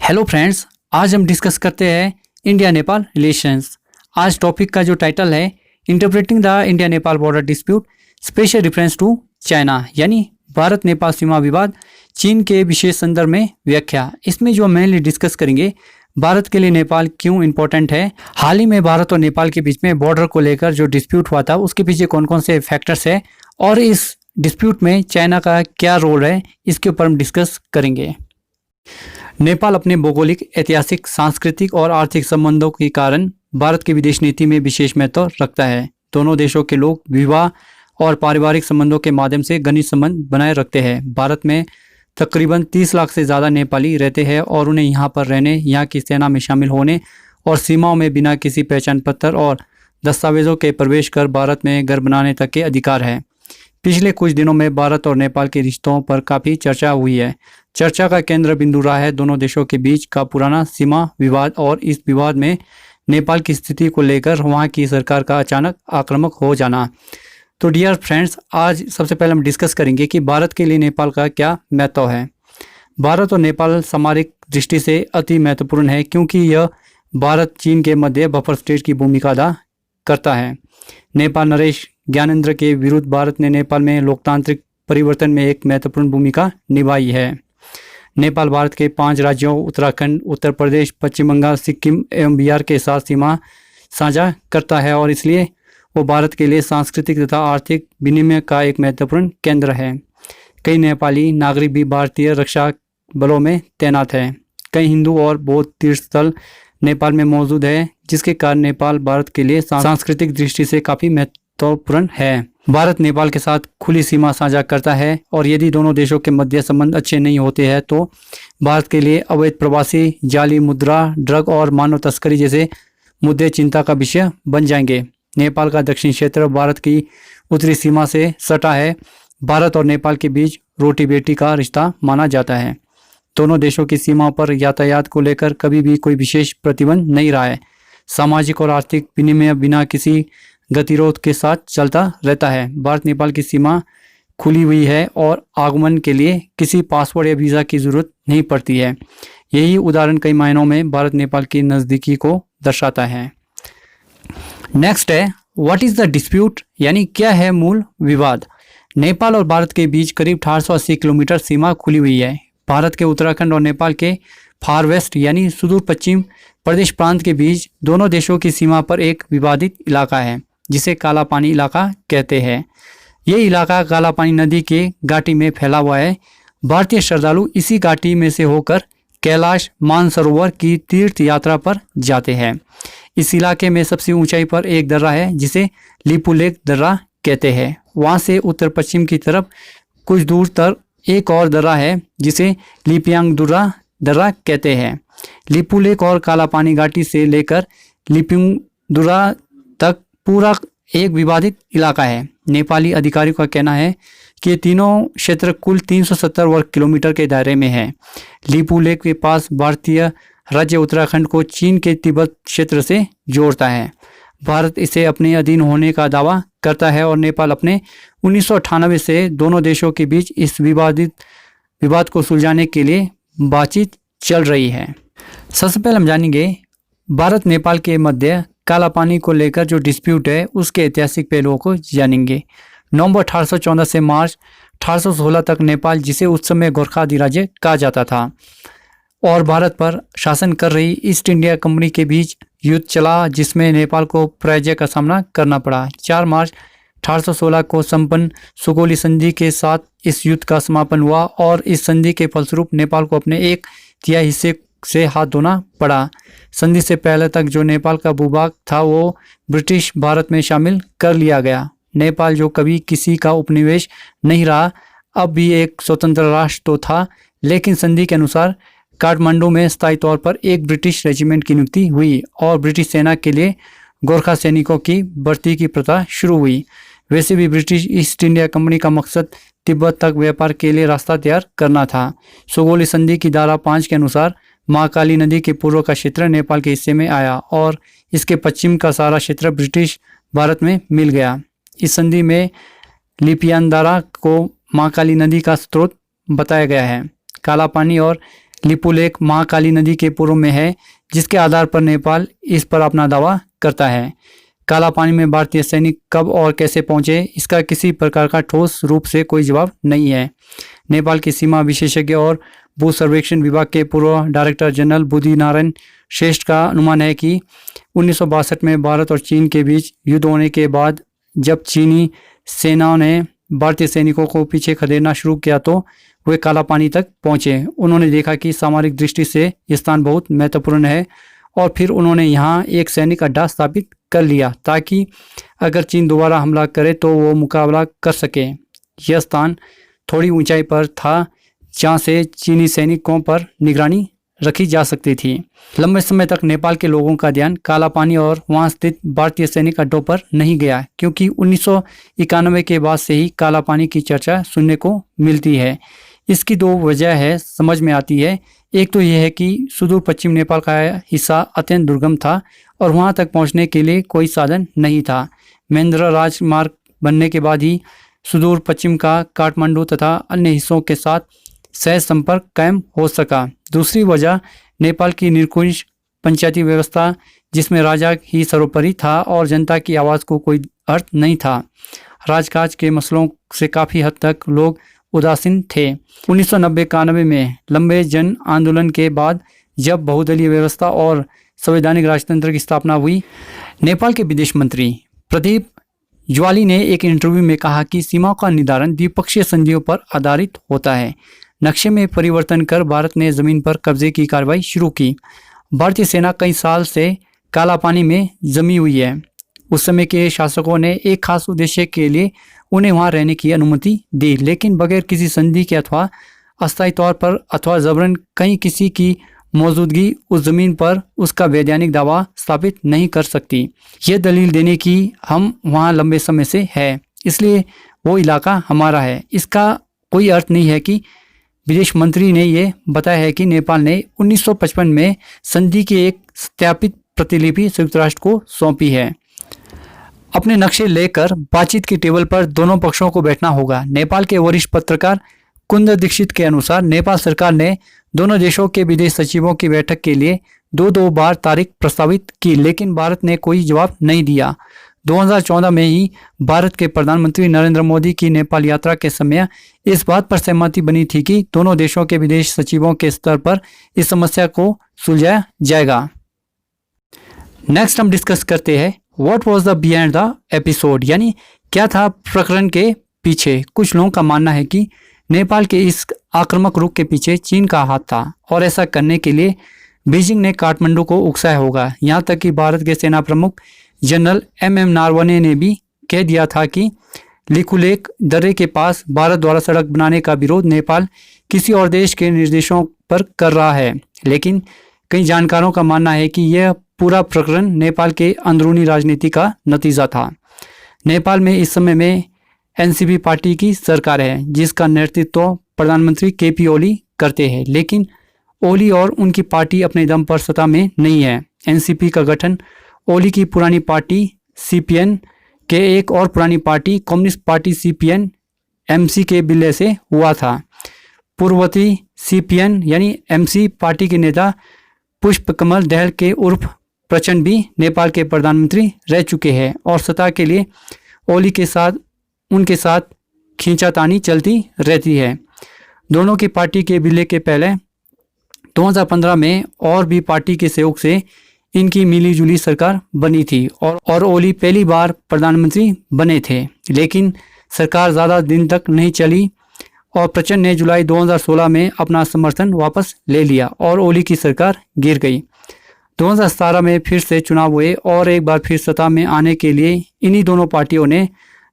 Hello friends, आज हम discuss करते हैं इंडिया नेपाल रिलेशंस। आज टॉपिक का जो टाइटल है interpreting the India Nepal border dispute special reference to China, यानी भारत नेपाल सीमा विवाद चीन के विशेष संदर्भ में व्याख्या। इसमें जो मेनली डिस्कस करेंगे भारत के लिए नेपाल क्यों इंपॉर्टेंट है, हाल ही में भारत और नेपाल के बीच में बॉर्डर को लेकर जो डिस्प्यूट हुआ था उसके पीछे कौन कौन से फैक्टर्स है और इस डिस्प्यूट में चाइना का क्या रोल है, इसके ऊपर हम डिस्कस करेंगे। नेपाल अपने भौगोलिक, ऐतिहासिक, सांस्कृतिक और आर्थिक संबंधों के कारण भारत की विदेश नीति में विशेष महत्व रखता है। दोनों देशों के लोग विवाह और पारिवारिक संबंधों के माध्यम से घनिष्ठ संबंध बनाए रखते हैं। भारत में तकरीबन 30 लाख से ज़्यादा नेपाली रहते हैं और उन्हें यहाँ पर रहने, यहाँ की सेना में शामिल होने और सीमाओं में बिना किसी पहचान पत्र और दस्तावेजों के प्रवेश कर भारत में घर बनाने तक के अधिकार है। पिछले कुछ दिनों में भारत और नेपाल के रिश्तों पर काफ़ी चर्चा हुई है। चर्चा का केंद्र बिंदु रहा है दोनों देशों के बीच का पुराना सीमा विवाद और इस विवाद में नेपाल की स्थिति को लेकर वहां की सरकार का अचानक आक्रामक हो जाना। तो डियर फ्रेंड्स, आज सबसे पहले हम डिस्कस करेंगे कि भारत के लिए नेपाल का क्या महत्व है। भारत और नेपाल सामरिक दृष्टि से अति महत्वपूर्ण है क्योंकि यह भारत चीन के मध्य बफर स्टेट की भूमिका अदा करता है। नेपाल नरेश ज्ञानेंद्र के विरुद्ध भारत ने नेपाल में लोकतांत्रिक परिवर्तन में एक महत्वपूर्ण भूमिका निभाई है। नेपाल भारत के 5 राज्यों उत्तराखंड, उत्तर प्रदेश, पश्चिम बंगाल, सिक्किम एवं बिहार के साथ सीमा साझा करता है और इसलिए वो भारत के लिए सांस्कृतिक तथा आर्थिक विनिमय का एक महत्वपूर्ण केंद्र है। कई नेपाली नागरिक भी भारतीय रक्षा बलों में तैनात हैं। कई हिंदू और बौद्ध तीर्थ स्थल नेपाल में मौजूद है, जिसके कारण नेपाल भारत के लिए सांस्कृतिक दृष्टि से काफ़ी महत्वपूर्ण है। भारत नेपाल के साथ खुली सीमा साझा करता है और यदि दोनों देशों के मध्य संबंध अच्छे नहीं होते हैं तो भारत के लिए अवैध प्रवासी, जाली मुद्रा, ड्रग और मानव तस्करी जैसे मुद्दे चिंता का विषय बन जाएंगे। नेपाल का दक्षिण क्षेत्र भारत की उत्तरी सीमा से सटा है। भारत और नेपाल के बीच रोटी बेटी का रिश्ता माना जाता है। दोनों देशों की सीमा पर यातायात को लेकर कभी भी कोई विशेष प्रतिबंध नहीं रहा है। सामाजिक और आर्थिक विनिमय बिना किसी गतिरोध के साथ चलता रहता है। भारत नेपाल की सीमा खुली हुई है और आगमन के लिए किसी पासपोर्ट या वीज़ा की ज़रूरत नहीं पड़ती है। यही उदाहरण कई मायनों में भारत नेपाल की नज़दीकी को दर्शाता है। नेक्स्ट है व्हाट इज़ द डिस्प्यूट, यानी क्या है मूल विवाद। नेपाल और भारत के बीच करीब 1880 किलोमीटर सीमा खुली हुई है। भारत के उत्तराखंड और नेपाल के फार वेस्ट यानी सुदूर पश्चिम प्रदेश प्रांत के बीच दोनों देशों की सीमा पर एक विवादित इलाका है जिसे काला पानी इलाका कहते हैं। ये इलाका काला पानी नदी के घाटी में फैला हुआ है। भारतीय श्रद्धालु इसी घाटी में से होकर कैलाश मानसरोवर की तीर्थ यात्रा पर जाते हैं। इस इलाके में सबसे ऊंचाई पर एक दर्रा है जिसे लिपुलेख दर्रा कहते हैं। वहाँ से उत्तर पश्चिम की तरफ कुछ दूर तक एक और दर्रा है जिसे लिपियांग दर्रा कहते हैं। लिपुलेख और काला पानी घाटी से लेकर लिपिंग दर्रा तक पूरा एक विवादित इलाका है। नेपाली अधिकारियों का कहना है कि ये तीनों क्षेत्र कुल 370 वर्ग किलोमीटर के दायरे में है। लिपुलेख के पास भारतीय राज्य उत्तराखंड को चीन के तिब्बत क्षेत्र से जोड़ता है। भारत इसे अपने अधीन होने का दावा करता है और नेपाल अपने 1998 से दोनों देशों के बीच इस विवाद को सुलझाने के लिए बातचीत चल रही है। सबसे पहले हम जानेंगे भारत नेपाल के मध्य काला पानी को लेकर जो डिस्प्यूट है उसके ऐतिहासिक पहलुओं को जानेंगे। नवंबर 1814 से मार्च 1816 तक नेपाल, जिसे उस समय गोरखा अधिराज्य कहा जाता था, और भारत पर शासन कर रही ईस्ट इंडिया कंपनी के बीच युद्ध चला जिसमें नेपाल को पराजय का सामना करना पड़ा। 4 मार्च 1816 को संपन्न सुगौली संधि के साथ इस युद्ध का समापन हुआ और इस संधि के फलस्वरूप नेपाल को अपने 1/3 हिस्से से हाथ धोना पड़ा। संधि से पहले तक जो नेपाल का भूभाग था वो ब्रिटिश भारत में शामिल कर लिया गया। नेपाल, जो कभी किसी का उपनिवेश नहीं रहा, अब भी एक स्वतंत्र राष्ट्र तो था, लेकिन संधि के अनुसार काठमांडू में स्थायी तौर पर एक ब्रिटिश रेजिमेंट की नियुक्ति हुई और ब्रिटिश सेना के लिए गोरखा सैनिकों की भर्ती की प्रथा शुरू हुई। वैसे भी ब्रिटिश ईस्ट इंडिया कंपनी का मकसद तिब्बत तक व्यापार के लिए रास्ता तैयार करना था। सुगौली संधि की धारा 5 के अनुसार महाकाली नदी के पूर्व का क्षेत्र नेपाल के हिस्से में आया और इसके पश्चिम का सारा क्षेत्र ब्रिटिश भारत में मिल गया। इस संधि में लिपियांदारा को महाकाली नदी का स्रोत बताया गया है। काला पानी और लिपुलेख महाकाली नदी के पूर्व में है, जिसके आधार पर नेपाल इस पर अपना दावा करता है। काला पानी में भारतीय सैनिक कब और कैसे पहुंचे, इसका किसी प्रकार का ठोस रूप से कोई जवाब नहीं है। नेपाल के सीमा विशेषज्ञ और भू सर्वेक्षण विभाग के पूर्व डायरेक्टर जनरल बुद्धिनारायण श्रेष्ठ का अनुमान है कि 1962 में भारत और चीन के बीच युद्ध होने के बाद जब चीनी सेनाओं ने भारतीय सैनिकों को पीछे खदेड़ना शुरू किया तो वे काला पानी तक पहुंचे। उन्होंने देखा कि सामरिक दृष्टि से यह स्थान बहुत महत्वपूर्ण है और फिर उन्होंने यहाँ एक सैनिक अड्डा स्थापित कर लिया ताकि अगर चीन दोबारा हमला करे तो वो मुकाबला कर सके। यह स्थान थोड़ी ऊंचाई पर था जहाँ से चीनी सैनिकों पर निगरानी रखी जा सकती थी। लंबे समय तक नेपाल के लोगों का ध्यान काला पानी और वहां स्थित भारतीय सैनिक अड्डों पर नहीं गया, क्योंकि 1991 के बाद से ही काला पानी की चर्चा सुनने को मिलती है। इसकी दो वजह है समझ में आती है। एक तो यह है कि सुदूर पश्चिम नेपाल का हिस्सा अत्यंत दुर्गम था और वहां तक पहुंचने के लिए कोई साधन नहीं था। महेंद्र राजमार्ग बनने के बाद ही सुदूर पश्चिम का काठमांडू तथा अन्य हिस्सों के साथ सहज संपर्क कायम हो सका। दूसरी वजह नेपाल की निरंकुश पंचायती व्यवस्था, जिसमें राजा ही सर्वोपरि था और जनता की आवाज़ को कोई अर्थ नहीं था। राजकाज के मसलों से काफ़ी हद तक लोग उदासीन थे। 1990-91 में लंबे जन आंदोलन के बाद जब बहुदलीय व्यवस्था और संवैधानिक राजतंत्र की स्थापना हुई, नेपाल के विदेश मंत्री प्रदीप ज्वाली ने एक इंटरव्यू में कहा कि सीमाओं का निर्धारण द्विपक्षीय संधियों पर आधारित होता है। नक्शे में परिवर्तन कर भारत ने जमीन पर कब्जे की कार्रवाई शुरू की। भारतीय सेना कई साल से काला पानी में जमी हुई है। उस समय के शासकों ने एक खास उद्देश्य के लिए उन्हें वहां रहने की अनुमति दी, लेकिन बगैर किसी संधि के अथवा अस्थायी तौर पर अथवा जबरन कहीं किसी की मौजूदगी उस जमीन पर उसका वैधानिक दावा स्थापित नहीं कर सकती। ये दलील देने की हम वहाँ लंबे समय से है, इसलिए वो इलाका हमारा है। इसका कोई अर्थ नहीं है कि विदेश मंत्री ने यह बताया है कि नेपाल ने 1955 में संधि की एक सत्यापित प्रतिलिपि संयुक्त राष्ट्र को सौंपी है। अपने नक्शे लेकर बातचीत की टेबल पर दोनों पक्षों को बैठना होगा। नेपाल के वरिष्ठ पत्रकार कुंद दीक्षित के अनुसार नेपाल सरकार ने दोनों देशों के विदेश सचिवों की बैठक के लिए दो बार तारीख प्रस्तावित की, लेकिन भारत ने कोई जवाब नहीं दिया। 2014 में ही भारत के प्रधानमंत्री नरेंद्र मोदी की नेपाल यात्रा के समय इस बात पर सहमति बनी थी कि दोनों देशों के विदेश सचिवों के स्तर पर इस समस्या को सुलझाया जाएगा। नेक्स्ट हम डिस्कस करते हैं what was the behind the episode, यानी क्या था प्रकरण के पीछे। कुछ लोगों का मानना है कि नेपाल के इस आक्रामक रुख के पीछे चीन का हाथ था और ऐसा करने के लिए बीजिंग ने काठमांडू को उकसाया होगा। यहाँ तक कि भारत के सेना प्रमुख जनरल MM नारवने ने भी कह दिया था कि लिपुलेख दर्रे के पास भारत द्वारा सड़क बनाने का विरोध नेपाल किसी और देश के निर्देशों पर कर रहा है। लेकिन कई जानकारों का मानना है कि यह पूरा प्रकरण नेपाल के अंदरूनी राजनीति का नतीजा था। नेपाल में इस समय में NCP पार्टी की सरकार है, जिसका नेतृत्व प्रधानमंत्री KP ओली करते हैं, लेकिन ओली और उनकी पार्टी अपने दम पर सत्ता में नहीं है। NCP का गठन ओली की पुरानी पार्टी CPN के एक और पुरानी party communist party CPN MC के विलय से हुआ था। पूर्ववर्ती CPN यानी MC पार्टी के नेता पुष्पकमल दहल के उर्फ प्रचंड भी नेपाल के प्रधानमंत्री रह चुके हैं और सत्ता के लिए ओली के साथ उनके साथ खींचातानी चलती रहती है। दोनों की पार्टी के विलय के पहले 2015 में और भी पार्टी के सहयोग से इनकी मिलीजुली सरकार बनी थी और ओली पहली बार प्रधानमंत्री बने थे, लेकिन सरकार ज़्यादा दिन तक नहीं चली और प्रचंड ने जुलाई 2016 में अपना समर्थन वापस ले लिया और ओली की सरकार गिर गई। 2017 में फिर से चुनाव हुए और एक बार फिर सत्ता में आने के लिए इन्हीं दोनों पार्टियों ने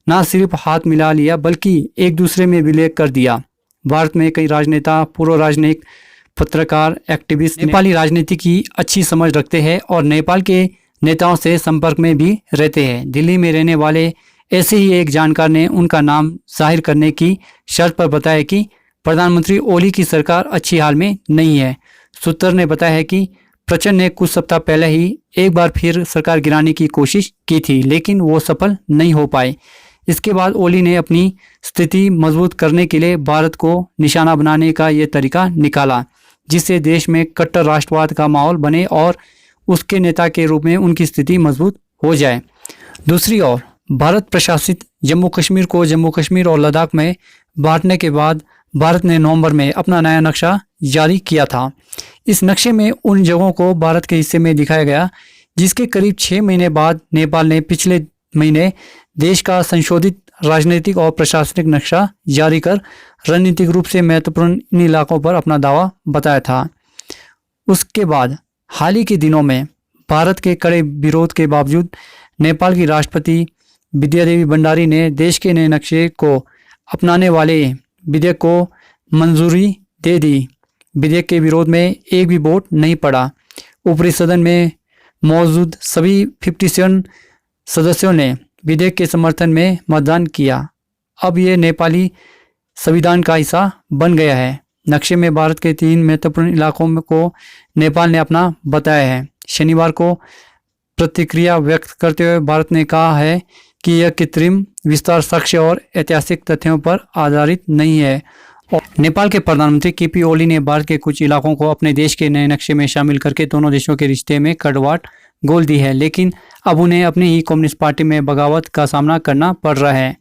न सिर्फ हाथ मिला लिया बल्कि एक दूसरे में विलय कर दिया। भारत में कई राजनेता, पूर्व राजनयिक, पत्रकार, एक्टिविस्ट नेपाली राजनीति की अच्छी समझ रखते हैं और नेपाल के नेताओं से संपर्क में भी रहते हैं। दिल्ली में रहने वाले ऐसे ही एक जानकार ने उनका नाम जाहिर करने की शर्त पर बताया कि प्रधानमंत्री ओली की सरकार अच्छी हाल में नहीं है। सूत्र ने बताया है कि प्रचंड ने कुछ सप्ताह पहले ही एक बार फिर सरकार गिराने की कोशिश की थी, लेकिन वो सफल नहीं हो पाए। इसके बाद ओली ने अपनी स्थिति मजबूत करने के लिए भारत को निशाना बनाने का ये तरीका निकाला। जिससे देश में कट्टर राष्ट्रवाद का माहौल बने और उसके नेता के रूप में उनकी स्थिति मजबूत हो जाए। दूसरी ओर भारत प्रशासित जम्मू कश्मीर को जम्मू कश्मीर और लद्दाख में बांटने के बाद भारत ने नवंबर में अपना नया नक्शा जारी किया था। इस नक्शे में उन जगहों को भारत के हिस्से में दिखाया गया जिसके करीब 6 महीने बाद नेपाल ने पिछले महीने देश का संशोधित राजनीतिक और प्रशासनिक नक्शा जारी कर रणनीतिक रूप से महत्वपूर्ण इन इलाकों पर अपना दावा बताया था। उसके बाद हाल ही के दिनों में भारत के कड़े विरोध के बावजूद नेपाल की राष्ट्रपति विद्यादेवी भंडारी ने देश के नए नक्शे को अपनाने वाले विधेयक को मंजूरी दे दी। विधेयक के विरोध में एक भी वोट नहीं पड़ा। ऊपरी सदन में मौजूद सभी 57 सदस्यों ने विधेयक के समर्थन में मतदान किया। अब ये नेपाली संविधान का हिस्सा बन गया है। नक्शे में भारत के 3 महत्वपूर्ण इलाकों को नेपाल ने अपना बताया है। शनिवार को प्रतिक्रिया व्यक्त करते हुए भारत ने कहा है कि यह कृत्रिम विस्तार साक्ष्य और ऐतिहासिक तथ्यों पर आधारित नहीं है। और नेपाल के प्रधानमंत्री केपी ओली ने भारत के कुछ इलाकों को अपने देश के नए नक्शे में शामिल करके दोनों देशों के रिश्ते में कड़वाहट घोल दी है, लेकिन अब उन्हें अपनी ही कम्युनिस्ट पार्टी में बगावत का सामना करना पड़ रहा है।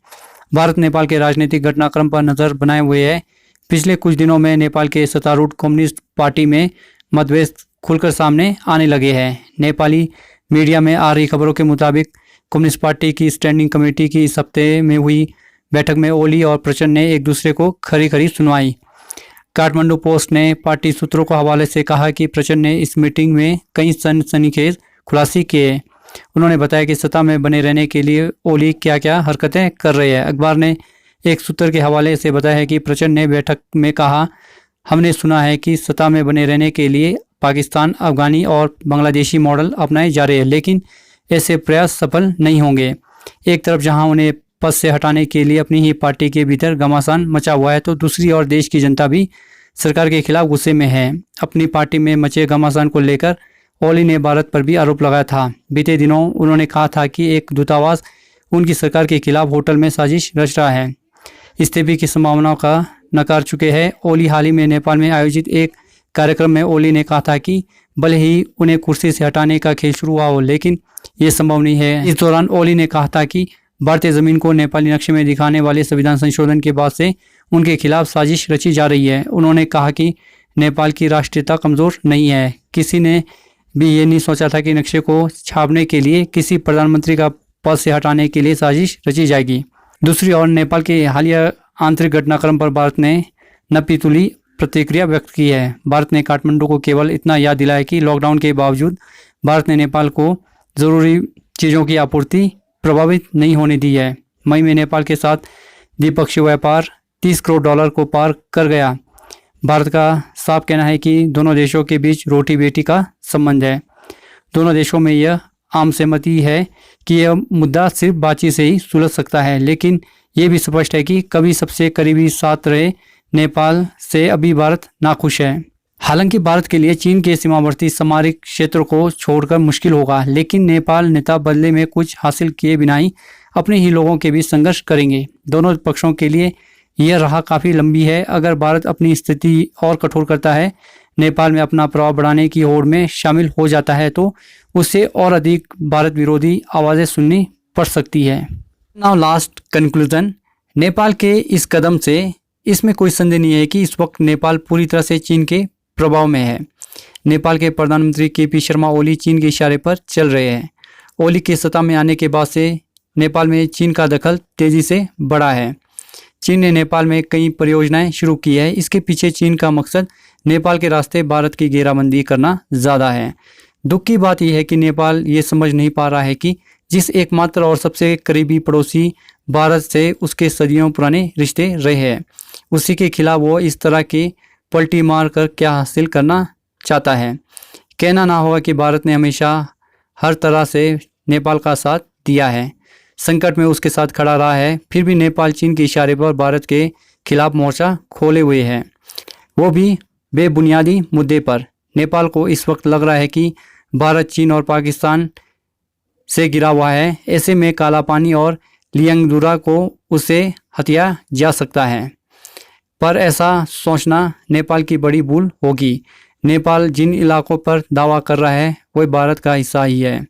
भारत नेपाल के राजनीतिक घटनाक्रम पर नजर बनाए हुए है। पिछले कुछ दिनों में नेपाल के सत्तारूढ़ कम्युनिस्ट पार्टी में मतभेद खुलकर सामने आने लगे हैं। नेपाली मीडिया में आ रही खबरों के मुताबिक कम्युनिस्ट पार्टी की स्टैंडिंग कमेटी की इस हफ्ते में हुई बैठक में ओली और प्रचंड ने एक दूसरे को खरी खरी सुनवाई। काठमांडू पोस्ट ने पार्टी सूत्रों को हवाले से कहा कि प्रचंड ने इस मीटिंग में कई सनसनीखेज खुलासे किए। उन्होंने बताया कि सत्ता में बने रहने के लिए ओली क्या क्या हरकतें कर रहे हैं। अखबार ने एक सूत्र के हवाले से बताया है कि प्रचंड ने बैठक में कहा, हमने सुना है कि सत्ता में बने रहने के लिए पाकिस्तान, अफगानी और बांग्लादेशी मॉडल अपनाए जा रहे हैं, लेकिन ऐसे प्रयास सफल नहीं होंगे। एक तरफ जहां उन्हें पद से हटाने के लिए अपनी ही पार्टी के भीतर घमासान मचा हुआ है, तो दूसरी ओर देश की जनता भी सरकार के खिलाफ गुस्से में है। अपनी पार्टी में मचे घमासान को लेकर ओली ने भारत पर भी आरोप लगाया था। बीते दिनों उन्होंने कहा था कि एक दूतावास उनकी सरकार के खिलाफ होटल में साजिश रच रहा है। इस्तीफे की संभावनाओं का नकार चुके हैं। ओली हाल ही में नेपाल में आयोजित एक कार्यक्रम में ओली ने कहा था कि भले ही उन्हें कुर्सी से हटाने का खेल शुरू हुआ हो, लेकिन ये संभव नहीं है। इस दौरान ओली ने कहा था कि भारतीय जमीन को नेपाली नक्शे में दिखाने वाले संविधान संशोधन के बाद से उनके खिलाफ साजिश रची जा रही है। उन्होंने कहा कि नेपाल की राष्ट्रीयता कमजोर नहीं है। किसी ने भी ये नहीं सोचा था कि नक्शे को छापने के लिए किसी प्रधानमंत्री का पद से हटाने के लिए साजिश रची जाएगी। दूसरी ओर नेपाल के हालिया आंतरिक घटनाक्रम पर भारत ने नपीतुली प्रतिक्रिया व्यक्त की है। भारत ने काठमांडू को केवल इतना याद दिलाया कि लॉकडाउन के बावजूद भारत ने नेपाल को जरूरी चीज़ों की आपूर्ति प्रभावित नहीं होने दी है। मई में नेपाल के साथ द्विपक्षीय व्यापार $30 करोड़ को पार कर गया। भारत का साफ कहना है कि दोनों देशों के बीच रोटी बेटी का संबंध है। दोनों देशों में यह आम सहमति है कि यह मुद्दा सिर्फ बातचीत से ही सुलझ सकता है, लेकिन ये भी स्पष्ट है कि कभी सबसे करीबी साथ रहे नेपाल से अभी भारत नाखुश है। हालांकि भारत के लिए चीन के सीमावर्ती सामरिक क्षेत्रों को छोड़कर मुश्किल होगा, लेकिन नेपाल नेता बदले में कुछ हासिल किए बिना ही अपने ही लोगों के बीच संघर्ष करेंगे। दोनों पक्षों के लिए यह राह काफ़ी लंबी है। अगर भारत अपनी स्थिति और कठोर करता है, नेपाल में अपना प्रभाव बढ़ाने की होड़ में शामिल हो जाता है, तो उससे और अधिक भारत विरोधी आवाज़ें सुननी पड़ सकती है। नाउ लास्ट कंक्लूजन, नेपाल के इस कदम से इसमें कोई संदेह नहीं है कि इस वक्त नेपाल पूरी तरह से चीन के प्रभाव में है। नेपाल के प्रधानमंत्री केपी शर्मा ओली चीन के इशारे पर चल रहे हैं। ओली के सत्ता में आने के बाद से नेपाल में चीन का दखल तेजी से बढ़ा है। चीन ने नेपाल में कई परियोजनाएं शुरू की है। इसके पीछे चीन का मकसद नेपाल के रास्ते भारत की घेराबंदी करना ज़्यादा है। दुख की बात यह है कि नेपाल ये समझ नहीं पा रहा है कि जिस एकमात्र और सबसे करीबी पड़ोसी भारत से उसके सदियों पुराने रिश्ते रहे हैं, उसी के खिलाफ वो इस तरह की पलटी मार कर क्या हासिल करना चाहता है। कहना ना होगा कि भारत ने हमेशा हर तरह से नेपाल का साथ दिया है, संकट में उसके साथ खड़ा रहा है। फिर भी नेपाल चीन के इशारे पर भारत के खिलाफ मोर्चा खोले हुए है, वो भी बेबुनियादी मुद्दे पर। नेपाल को इस वक्त लग रहा है कि भारत चीन और पाकिस्तान से गिरा हुआ है। ऐसे में काला पानी और लियांगदुरा को उसे हथिया जा सकता है। पर ऐसा सोचना नेपाल की बड़ी भूल होगी। नेपाल जिन इलाकों पर दावा कर रहा है वह भारत का हिस्सा ही है।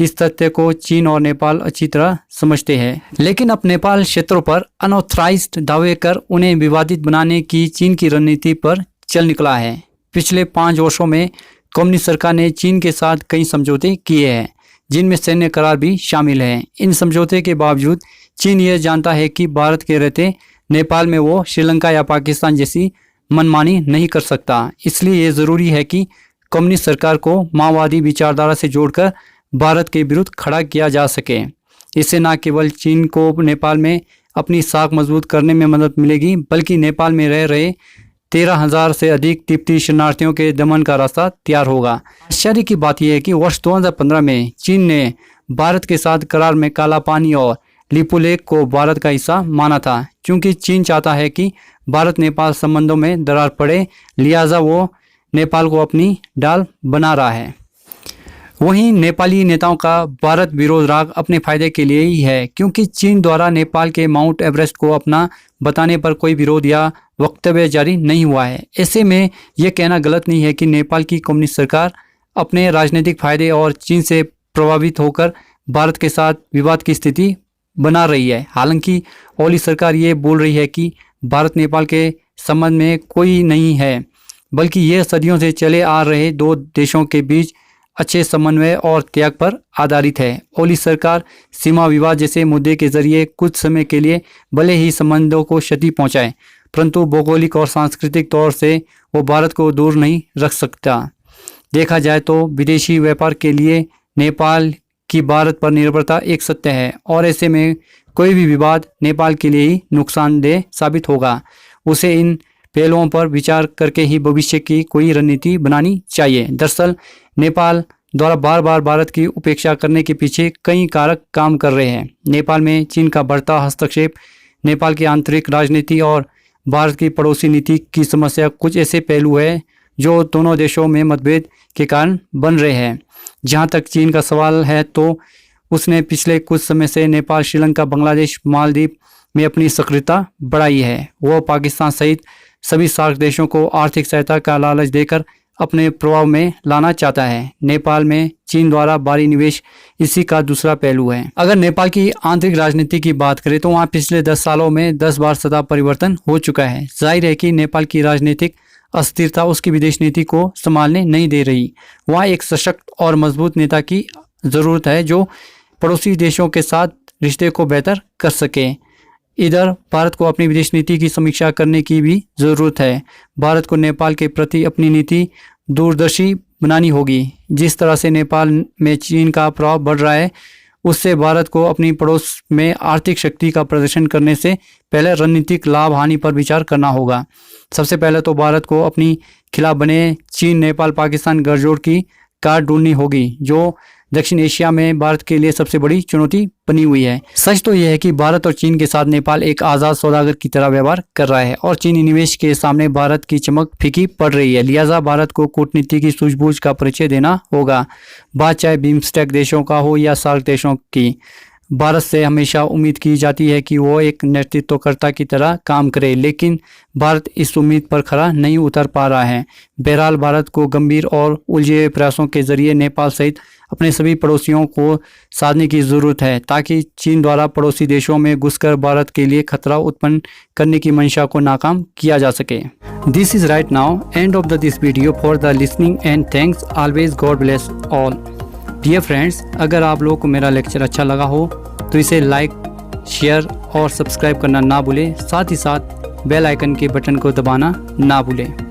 इस तथ्य को चीन और नेपाल अच्छी तरह समझते हैं, लेकिन अब नेपाल क्षेत्रों पर अनऑथराइज्ड दावे कर उन्हें विवादित बनाने की चीन की रणनीति पर चल निकला है। पिछले 5 वर्षों में कम्युनिस्ट सरकार ने चीन के साथ कई समझौते किए हैं, जिनमें सैन्य करार भी शामिल है। इन समझौते के बावजूद चीन यह जानता है कि भारत के रहते नेपाल में वो श्रीलंका या पाकिस्तान जैसी मनमानी नहीं कर सकता। इसलिए ये ज़रूरी है कि कम्युनिस्ट सरकार को माओवादी विचारधारा से जोड़कर भारत के विरुद्ध खड़ा किया जा सके। इससे न केवल चीन को नेपाल में अपनी साख मजबूत करने में मदद मिलेगी, बल्कि नेपाल में रह रहे 13,000 से अधिक तिब्बती शरणार्थियों के दमन का रास्ता तैयार होगा। आश्चर्य की बात यह है कि वर्ष 2015 में चीन ने भारत के साथ करार में काला पानी और लिपुलेख को भारत का हिस्सा माना था। क्योंकि चीन चाहता है कि भारत नेपाल संबंधों में दरार पड़े, लिहाजा वो नेपाल को अपनी ढाल बना रहा है। वहीं नेपाली नेताओं का भारत विरोध राग अपने फायदे के लिए ही है, क्योंकि चीन द्वारा नेपाल के माउंट एवरेस्ट को अपना बताने पर कोई विरोध या वक्तव्य जारी नहीं हुआ है। ऐसे में यह कहना गलत नहीं है कि नेपाल की कम्युनिस्ट सरकार अपने राजनीतिक फायदे और चीन से प्रभावित होकर भारत के साथ विवाद की स्थिति बना रही है। हालांकि ओली सरकार ये बोल रही है कि भारत नेपाल के संबंध में कोई नहीं है, बल्कि यह सदियों से चले आ रहे 2 देशों के बीच अच्छे समन्वय और त्याग पर आधारित है। ओली सरकार सीमा विवाद जैसे मुद्दे के जरिए कुछ समय के लिए भले ही संबंधों को क्षति पहुंचाए, परंतु भौगोलिक और सांस्कृतिक तौर से वो भारत को दूर नहीं रख सकता। देखा जाए तो विदेशी व्यापार के लिए नेपाल की भारत पर निर्भरता एक सत्य है, और ऐसे में कोई भी विवाद नेपाल के लिए ही नुकसानदेह साबित होगा। उसे इन पहलुओं पर विचार करके ही भविष्य की कोई रणनीति बनानी चाहिए। दरअसल नेपाल द्वारा बार बार भारत की उपेक्षा करने के पीछे कई कारक काम कर रहे हैं। नेपाल में चीन का बढ़ता हस्तक्षेप, नेपाल की आंतरिक राजनीति और भारत की पड़ोसी नीति की समस्या कुछ ऐसे पहलू है जो दोनों देशों में मतभेद के कारण बन रहे हैं। जहां तक चीन का सवाल है तो उसने पिछले कुछ समय से नेपाल, श्रीलंका, बांग्लादेश, मालदीव में अपनी सक्रियता बढ़ाई है। वो पाकिस्तान सहित सभी सार्क देशों को आर्थिक सहायता का लालच देकर अपने प्रभाव में लाना चाहता है। नेपाल में चीन द्वारा भारी निवेश इसी का दूसरा पहलू है। अगर नेपाल की आंतरिक राजनीति की बात करें तो वहाँ पिछले 10 सालों में 10 बार सत्ता परिवर्तन हो चुका है। जाहिर है कि नेपाल की राजनीतिक अस्थिरता उसकी विदेश नीति को संभालने नहीं दे रही। वहाँ एक सशक्त और मजबूत नेता की जरूरत है जो पड़ोसी देशों के साथ रिश्ते को बेहतर कर सके। इधर भारत को अपनी विदेश नीति की समीक्षा करने की भी ज़रूरत है। भारत को नेपाल के प्रति अपनी नीति दूरदर्शी बनानी होगी। जिस तरह से नेपाल में चीन का प्रभाव बढ़ रहा है, उससे भारत को अपनी पड़ोस में आर्थिक शक्ति का प्रदर्शन करने से पहले रणनीतिक लाभ हानि पर विचार करना होगा। सबसे पहले तो भारत को अपनी खिलाफ बने चीन, नेपाल, पाकिस्तान गठजोड़ की कार ढूंढनी होगी, जो दक्षिण एशिया में भारत के लिए सबसे बड़ी चुनौती बनी हुई है। सच तो यह है कि भारत और चीन के साथ नेपाल एक आज़ाद सौदागर की तरह व्यवहार कर रहा है और चीनी निवेश के सामने भारत की चमक फीकी पड़ रही है। लिहाजा भारत को कूटनीति की सूझबूझ का परिचय देना होगा। बात चाहे बिम्स्टेक देशों का हो या सार्क देशों की, भारत से हमेशा उम्मीद की जाती है कि वो एक नेतृत्वकर्ता की तरह काम करे, लेकिन भारत इस उम्मीद पर खरा नहीं उतर पा रहा है। बहरहाल भारत को गंभीर और उलझे हुए प्रयासों के जरिए नेपाल सहित अपने सभी पड़ोसियों को साधने की ज़रूरत है, ताकि चीन द्वारा पड़ोसी देशों में घुसकर भारत के लिए खतरा उत्पन्न करने की मंशा को नाकाम किया जा सके। This is right now end of this video for the listening and thanks always, God bless all. Dear friends, अगर आप लोगों को मेरा लेक्चर अच्छा लगा हो तो इसे लाइक, शेयर और सब्सक्राइब करना ना भूलें। साथ ही साथ बेल आइकन के बटन को दबाना ना भूलें।